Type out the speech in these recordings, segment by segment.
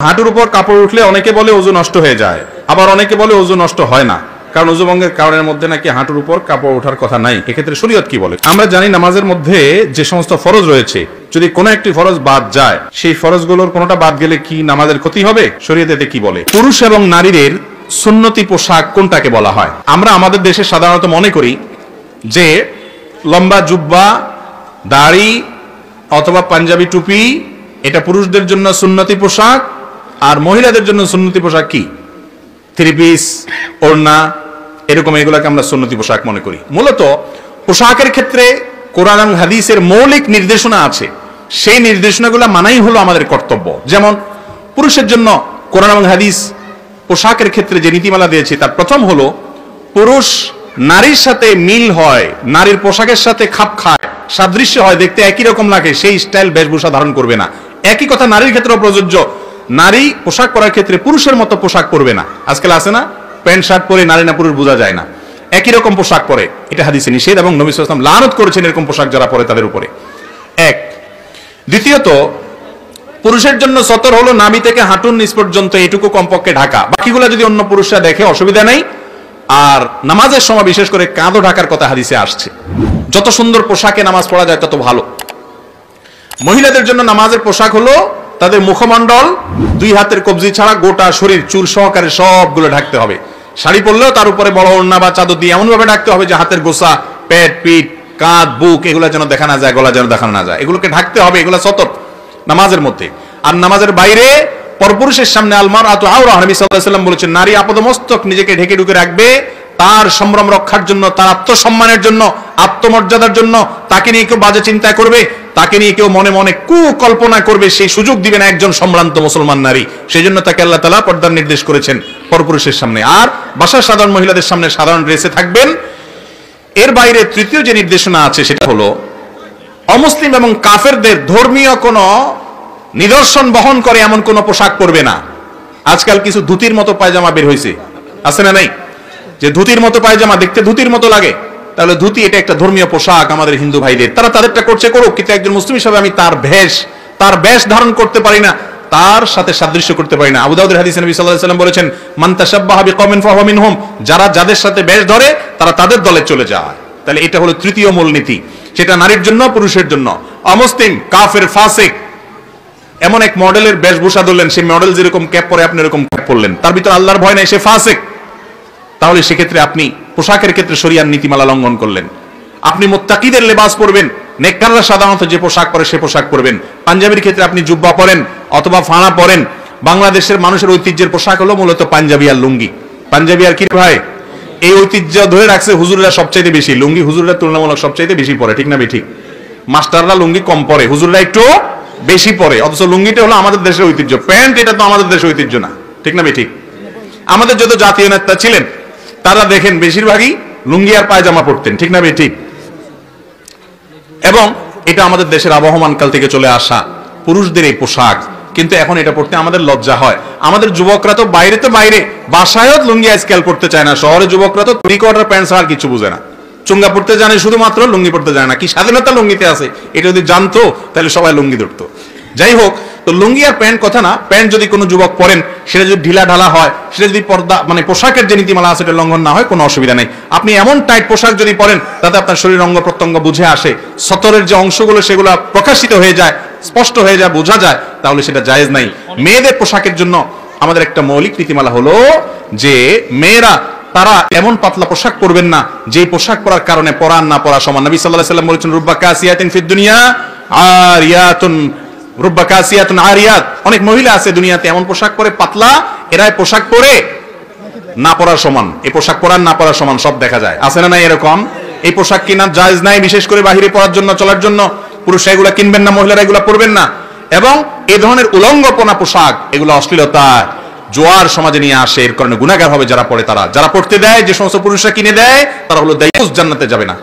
হাঁটুর উপর কাপড় উঠলে অনেকে বলে ওযু নষ্ট হয়ে যায়, আবার অনেকে বলে ওযু নষ্ট হয় না, কারণ ওযু ভঙ্গের কারণের মধ্যে নাকি হাঁটুর উপর কাপড় ওঠার কথা নাই। এক্ষেত্রে শরীয়ত কি বলে? আমরা জানি নামাজের মধ্যে যে সমস্ত ফরজ রয়েছে, যদি কোনো একটি ফরজ বাদ যায়, সেই ফরজগুলোর কোনোটা বাদ গেলে কি নামাজের ক্ষতি হবে? শরীয়তে কি বলে? পুরুষ এবং নারীদের সুন্নতি পোশাক কোনটাকে বলা হয়? আমরা আমাদের দেশে সাধারণত মনে করি যে লম্বা জুব্বা, দাড়ি অথবা পাঞ্জাবি টুপি এটা পুরুষদের জন্য সুন্নতি পোশাক, আর মহিলাদের জন্য সুন্নতি পোশাক কি? থ্রি পিস, ওড়না, এরকম এগুলাকে আমরা সুন্নতি পোশাক মনে করি। মূলত পোশাকের ক্ষেত্রে কোরআন এবং হাদিসের মৌলিক নির্দেশনা আছে, সেই নির্দেশনাগুলো মানাই হলো আমাদের কর্তব্য। যেমন পুরুষের জন্য কোরআন এবং হাদিস পোশাকের ক্ষেত্রে যে নীতিমালা দিয়েছে তার প্রথম হলো পুরুষ নারীর সাথে মিল হয়, নারীর পোশাকের সাথে খাপ খায়, সাদৃশ্য হয়, দেখতে একই রকম লাগে, সেই স্টাইল বেশভূষা ধারণ করবে না। একই কথা নারীর ক্ষেত্রেও প্রযোজ্য, নারী পোশাক পরার ক্ষেত্রে পুরুষের মতো পোশাক পরবে না। আজকাল আছে না, প্যান্ট শার্ট পরে নারী না পুরুষ বোঝা যায় না, একই রকম পোশাক পরে, এটা হাদিসে নিষেধ এবং নবী সাল্লাল্লাহু আলাইহি ওয়াসাল্লাম লানত করেছেন এরকম পোশাক যারা পরে তাদের উপরে। এক। দ্বিতীয়ত, পুরুষের জন্য সতর হলো নাভি থেকে হাঁটুর নিচ পর্যন্ত এটুকু কমপক্ষে ঢাকা, বাকিগুলো যদি অন্য পুরুষরা দেখে অসুবিধা নেই। আর নামাজের সময় বিশেষ করে কাঁধও ঢাকার কথা হাদিসে আসছে। যত সুন্দর পোশাকে নামাজ পড়া যায় তত ভালো। মহিলাদের জন্য নামাজের পোশাক হলো তাদের মুখমণ্ডল, দুই হাতের কবজি ছাড়া গোটা শরীর চুল সহকারে সবগুলো ঢাকতে হবে। শাড়ি পরলেও তার উপরে বড় ওড়না বা চাদর দিয়ে এমন ভাবে ঢাকতে হবে যে হাতের গোছা, পেট, পিঠ, কাঁধ, বুক এগুলো যেন দেখা না যায়, গলা যেন দেখানো না যায়, এগুলোকে ঢাকতে হবে। এগুলো সতর নামাজের মধ্যে। আর নামাজের বাইরে পরপুরুষের সামনে আলমারাতু আওরা, নবী সাল্লাল্লাহু আলাইহি ওয়াসাল্লাম বলেছেন নারী আপাদমস্তক নিজেকে ঢেকে ঢুকে রাখবে তার সম্ভ্রম রক্ষার জন্য, তার আত্মসম্মানের জন্য, আত্মমর্যাদার জন্য। তাকে নিয়ে কেউ বাজে চিন্তা করবে, তাকে নিয়ে কেউ মনে মনে কুকল্পনা করবে, সেই সুযোগ দিবে না একজন সম্ভ্রান্ত মুসলমান নারী। সেই জন্য তাকে আল্লাহ তাআলা পর্দার নির্দেশ করেছেন পরপুরুষের সামনে। আর বাসার সাধারণ মহিলাদের সামনে সাধারণ ড্রেসে থাকবেন। এর বাইরে তৃতীয় যে নির্দেশনা আছে সেটা হলো অমুসলিম এবং কাফেরদের ধর্মীয় কোনো নিদর্শন বহন করে এমন কোন পোশাক পরবে না। আজকাল কিছু ধুতির মতো পায়জামা বের হয়েছে, আছে না নাই? যে ধুতির মতো পায়জামা, দেখতে ধুতির মতো লাগে, তাহলে ধুতি এটা একটা ধর্মীয় পোশাক আমাদের হিন্দু ভাইদের, তারা তাদেরটা করছে করুক, কিন্তু একজন মুসলিম হিসেবে আমি তার বেশ ধারণ করতে পারি না, তার সাথে সাদৃশ্য করতে পারি না। আবু দাউদের হাদিসে নবী সাল্লাল্লাহু আলাইহি ওয়াসাল্লাম বলেছেন মান তাশাব্বাহা বিকওমিন ফাহুয়া মিনহুম, যারা যাদের সাথে বেশ ধরে তারা তাদের দলে চলে যায়। তাহলে এটা হলো তৃতীয় মূলনীতি, সেটা নারীর জন্য পুরুষের জন্য। অমুসলিম, কাফের, ফাসিক এমন এক মডেলের বেশভূষা ধরলেন, সেই মডেল যেরকম ক্যাপ পরে আপনি এরকম ক্যাপ পরলেন, তার ভিতর আল্লাহর ভয় নাই, সে ফাসিক। তাহলে সেক্ষেত্রে আপনি পোশাকের ক্ষেত্রে শরিয়ার নীতিমালা লঙ্ঘন করলেন। আপনি মুত্তাকিদের লেবাস পরবেন, নেককাররা সাধারণত যে পোশাক পরে সে পোশাক পরবেন। পাঞ্জাবির ক্ষেত্রে আপনি জুব্বা পরেন অথবা ফানা পরেন। বাংলাদেশের মানুষের ঐতিহ্যের পোশাক হলো মূলত পাঞ্জাবি আর লুঙ্গি। পাঞ্জাবি আর কি ভাই, এই ঐতিহ্য ধরে রাখছে হুজুররা সবচাইতে বেশি। লুঙ্গি হুজুররা তুলনামূলক সবচাইতে বেশি পরে, ঠিক না বেঠিক? মাস্টাররা লুঙ্গি কম পরে, হুজুররা একটু বেশি পরে, অথচ লুঙ্গিটা হলো আমাদের দেশের ঐতিহ্য। প্যান্ট এটা তো আমাদের দেশের ঐতিহ্য না, ঠিক না বেঠিক? আমাদের যত জাতীয় নেতা ছিলেন তারা দেখেন বেশিরভাগই লুঙ্গি আর পায়জামা পরতেন, ঠিক না বেঠিক? এবং এটা আমাদের দেশের আবহমান কাল থেকে চলে আসা পুরুষদের এই পোশাক, কিন্তু এখন এটা পড়তে আমাদের লজ্জা হয়। আমাদের যুবকরা তো বাইরে বাসায়ও লুঙ্গি আজকাল পড়তে চায় না। শহরে যুবকরা তো থ্রি কোয়ার্টার প্যান্ট ছাড়া আর কিছু বুঝে না, চুঙ্গা পড়তে জানে শুধুমাত্র, লুঙ্গি পড়তে জানে না। কি স্বাধীনতা লুঙ্গিতে আছে, এটা যদি জানতো তাহলে সবাই লুঙ্গি ধরতো। যাই হোক, তো লুঙ্গি আর প্যান্ট কথা না, প্যান্ট যদি কোনো যুবক পরেন সেটা যদি ঢিলা ঢালা হয়, সেটা যদি পর্দা মানে পোশাকের যে নীতিমালা আছে সেটা লঙ্ঘন না হয়, কোনো অসুবিধা নেই। আপনি এমন টাইট পোশাক যদি পরেন তাতে আপনার শরীর অঙ্গ প্রত্যঙ্গ বুঝে আসে, সতরের যে অংশগুলো সেগুলো প্রকাশিত হয়ে যায়, স্পষ্ট হয়ে যায়, বোঝা যায়, তাহলে সেটা জায়েজ নাই। মেয়েদের পোশাকের জন্য আমাদের একটা মৌলিক নীতিমালা হলো যে মেয়েরা তারা এমন পাতলা পোশাক পরবেন না যে পোশাক পরার কারণে পরান না পরা সমান। নবী সাল্লাল্লাহু আলাইহি ওয়াসাল্লাম বলেছেন রুব্বা কাসিয়াতিন ফিদ দুনিয়া আরিয়াতুন, রুব্বা কাসিয়াতুন আরিয়াত। অনেক মহিলা আছে দুনিয়াতে এমন পোশাক পরে পাতলা, এরা পোশাক পরে না পরার সমান। এই পোশাক পরার না পরার সমান সব দেখা যায়, আছে না নাই এরকম? এই পোশাক কিনা জায়েজ নাই, বিশেষ করে বাহিরে পরার জন্য, চলার জন্য। পুরুষরা এগুলা কিনবেন না, মহিলারা এগুলা পরবেন না। এবং এই ধরনের উলঙ্গপনা পোশাক, এগুলো অশ্লীলতা জোয়ার সমাজে নিয়ে আসে, এর কারণে গুনাহগার হবে যারা পড়ে। তারা যারা পড়তে দেয়, যে সমস্ত পুরুষরা কিনে দেয়, তারা হলো দায়ুস, জান্নাতে যাবে না।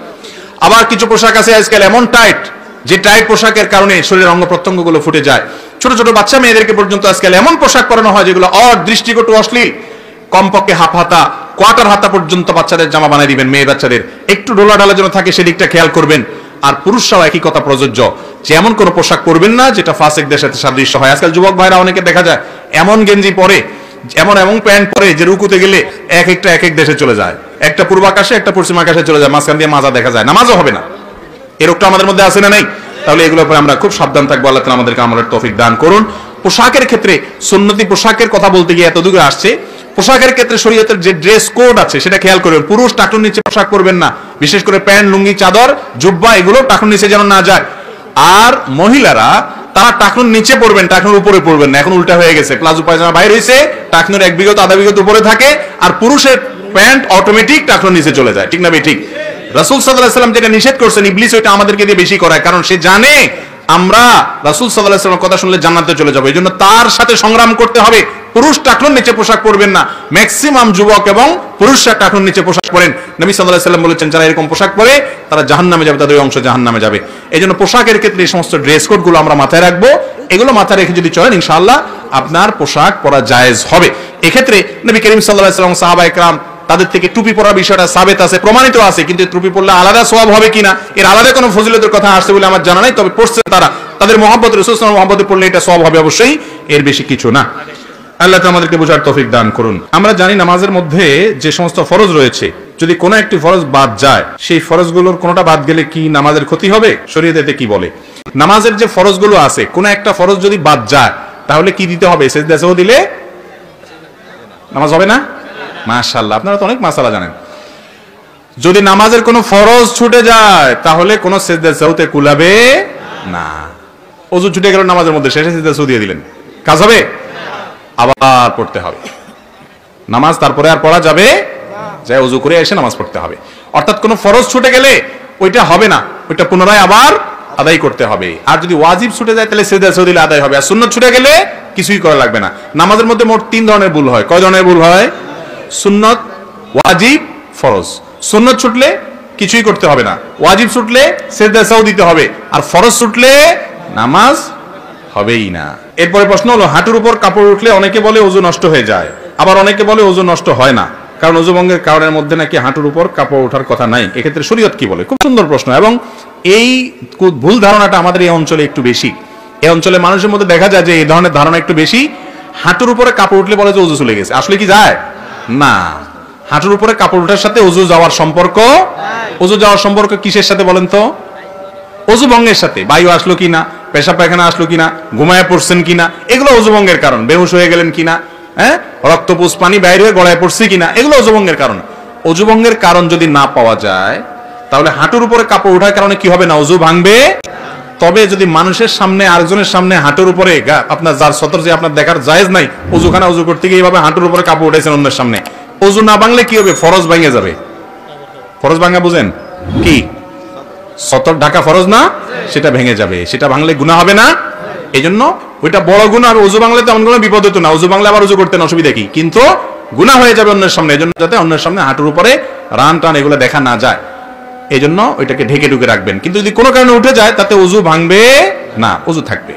আবার কিছু পোশাক আছে আজকাল এমন টাইট, যে টাইট পোশাকের কারণে শরীরের অঙ্গ প্রত্যঙ্গগুলো ফুটে যায়। ছোট ছোট বাচ্চা মেয়েদেরকে পর্যন্ত আজকাল এমন পোশাক পরানো হয় যেগুলো দৃষ্টিকটু, অশ্লীল। কমপক্ষে হাফ হাতা, কোয়ার্টার হাতা পর্যন্ত বাচ্চাদের জামা বানিয়ে দিবেন, মেয়ে বাচ্চাদের। একটু ঢোলা ঢালা যেন থাকে সেদিকটা খেয়াল করবেন। আর পুরুষরাও একই কথা প্রযোজ্য যে এমন কোনো পোশাক পরবেন না যেটা ফাসিকদের সাথে সাদৃশ্য হয়। আজকাল যুবক ভাইরা অনেকে দেখা যায় এমন গেঞ্জি পরে, এমন প্যান্ট পরে যে রুকুতে গেলে এক এক দেশে চলে যায়, একটা পূর্ব আকাশে একটা পশ্চিম আকাশে চলে যায়, মাঝখান দিয়ে মাজা দেখা যায়, নামাজও হবে না। এই রোগটা আমাদের মধ্যে আছে না নাই? তাহলে এগুলোর উপরে আমরা খুব সাবধান থাকবো। আল্লাহ তাআলা আমাদেরকে আমলের তৌফিক দান করুন। পোশাকের ক্ষেত্রে সুন্নতি পোশাকের কথা বলতে গিয়ে এত দূরে আসছে। পোশাকের ক্ষেত্রে শরীয়তের যে ড্রেস কোড আছে সেটা খেয়াল করবেন। পুরুষ টাকনুর নিচে পোশাক পরবেন না, বিশেষ করে প্যান্ট, লুঙ্গি, চাদর, জুব্বা এগুলো টাকনুর নিচে যেন না যায়। আর মহিলারা তারা টাকনুর নিচে পড়বেন, টাকনুর উপরে পড়বেন না। এখন উল্টা হয়ে গেছে, প্লাজো পায়জামা বাইরে হয়েছে, টাকনুর 1 বিঘত আধা বিঘত উপরে থাকে, আর পুরুষের প্যান্ট অটোমেটিক টাকনুর নিচে চলে যায়। ঠিক না ভাই? ঠিক। রাসূল সাল্লাল্লাহু আলাইহি ওয়াসাল্লাম যেটা নিষেধ করছেন, ইবলিস ওইটা আমাদেরকে দিয়ে বেশি করায়, কারণ সে জানে আমরা রাসূল সাল্লাল্লাহু আলাইহি ওয়াসাল্লামের কথা শুনলে জান্নাতে চলে যাব। এইজন্য তার সাথে সংগ্রাম করতে হবে। পুরুষ টাকনুর নিচে পোশাক পরবেন না। ম্যাক্সিমাম যুবক এবং পুরুষরা টাকনুর নিচে পোশাক পরেন। নবী সাল্লাল্লাহু আলাইহি ওয়াসাল্লাম বলেছেন যারা এরকম পোশাক পরে তারা জাহান্নামে যাবে, তাদের ওই অংশ জাহান্নামে যাবে। এইজন্য পোশাকের ক্ষেত্রে এই সমস্ত ড্রেস কোড গুলো আমরা মাথায় রাখবো। এগুলো মাথায় রেখে যদি চলেন ইনশাআল্লাহ আপনার পোশাক পরা জায়েজ হবে। এক্ষেত্রে নবী করিম সাল্লাল্লাহু আলাইহি ওয়াসাল্লাম, সাহাবায়ে কেরাম তাদের থেকে টুপি পরার বিষয়টা সাবেত আছে, প্রমাণিত আছে, কিন্তু টুপি পরলে আলাদা সওয়াব হবে কিনা এর আলাদা কোনো ফজিলতের কথা আসছে বলে আমার জানা নাই। তবে পড়ছে তারা, তাদের মহব্বত, রাসূল সাল্লাল্লাহু আলাইহি ওয়াসাল্লামের মহব্বতে পড়লে এটা সওয়াব হবে অবশ্যই, এর বেশি কিছু না। আল্লাহ তাআলা আমাদেরকে বোঝার তৌফিক দান করুন। আমরা জানি নামাজের মধ্যে যে সমস্ত ফরজ রয়েছে, যদি কোনো একটি ফরজ বাদ যায়, সেই ফরজগুলোর কোনোটা বাদ গেলে কি নামাজের ক্ষতি হবে? শরীয়তে কি বলে? নামাজের যে ফরজগুলো আছে, কোনো একটা ফরজ যদি বাদ যায় তাহলে কি দিতে হবে? সিজদা সাহু দিলে নামাজ হবে না? মাশাআল্লাহ, আপনারা তো অনেক মাসালা জানেন। যদি নামাজের কোনো ফরজ ছুটে যায় তাহলে কোনো সিজদা সাহুতে কুলাবে না। ওযু ছুটে গেল নামাজের মধ্যে, শেষে সিজদা সাহু দিয়ে দিলেন, কাজ হবে? আবার পড়তে হবে নামাজ, তারপরে আর পড়া যাবে যাই ওযু করে এসে নামাজ পড়তে হবে। অর্থাৎ কোনো ফরজ ছুটে গেলে ওইটা হবে না, ওইটা পুনরায় আবার আদায় করতে হবে। আর যদি ওয়াজিব ছুটে যায় তাহলে সিজদা সাহু দিলে আদায় হবে। আর সুন্নাত ছুটে গেলে কিছুই করা লাগবে না। নামাজের মধ্যে মোট 3 ধরনের ভুল হয়। কয় ধরনের ভুল হয়? সুন্নাত, ওয়াজিব, ফরজ। সুন্নাত ছুটলে কিছুই করতে হবে না, ওয়াজিব ছুটলে সিজদা সাহু দিতে হবে, আর ফরজ ছুটলে নামাজ হবেই না। এরপরে প্রশ্ন হলো, হাঁটুর উপর কাপড় উঠলে অনেকে বলে ওযু নষ্ট হয়ে যায়, আবার অনেকে বলে ওযু নষ্ট হয় না, কারণ ওযু ভঙ্গের কারণের মধ্যে নাকি হাঁটুর উপর কাপড় ওঠার কথা নাই। এক্ষেত্রে শরীয়ত কি বলে? খুব সুন্দর প্রশ্ন, এবং এই ভুল ধারণাটা আমাদের এই অঞ্চলে একটু বেশি। এই অঞ্চলে মানুষের মধ্যে দেখা যায় যে এই ধরনের ধারণা একটু বেশি। হাঁটুর উপরে কাপড় উঠলে বলে যে ওযু চলে গেছে। আসলে কি যায় না? হাঁটুর উপরে কাপড় ওঠার সাথে ওযু যাওয়ার সম্পর্ক, ওযু যাওয়ার সম্পর্ক কিসের সাথে বলেন তো? ওযু ভঙ্গের সাথে। বায়ু আসলো কিনা, পেশাব পায়খানা আসলো কিনা, ঘুমায় পড়ছেন কিনা, এগুলো ওযু ভঙ্গের কারণ। বেহুশ হয়ে গেলেন কিনা, রক্তপুষ পানি বাইরে হয়ে গলায় পড়ছে কিনা, এগুলো ওযু ভঙ্গের কারণ। ওযু ভঙ্গের কারণ যদি না পাওয়া যায় তাহলে হাঁটুর উপরে কাপড় ওঠার কারণে কি হবে না? ওযু ভাঙবে। তবে যদি মানুষের সামনে, আরেকজনের সামনে হাঁটুর উপরে আপনার যার সতর যে আপনার দেখার জায়েজ নাই, ওযুখানা ওযু করতে গিয়ে এইভাবে হাঁটুর উপরে কাপড় উঠাইছেন অন্যের সামনে, ওযু না ভাঙলে কি হবে? ফরজ ভাঙে যাবে। ফরজ ভাঙা বুঝেন কি? সতর ঢাকা ফরজ না, সেটা ভেঙে যাবে। সেটা ভাঙলে গুনাহ হবে না? এই জন্য ওইটা বড় গুনাহ হবে। ওযু ভাঙলে তেমন কোনো বিপদ হতো না, ওযু ভাঙলে আবার ওযু করতে অসুবিধা কি? কিন্তু গুনাহ হয়ে যাবে অন্যের সামনে। এই জন্য যাতে অন্যের সামনে হাঁটুর উপরে রান টান এগুলো দেখা না যায়, এই জন্য ওইটাকে ঢেকে ঢুকে রাখবেন। কিন্তু যদি কোনো কারণে উঠে যায় তাতে ওযু ভাঙবে না, ওযু থাকবে।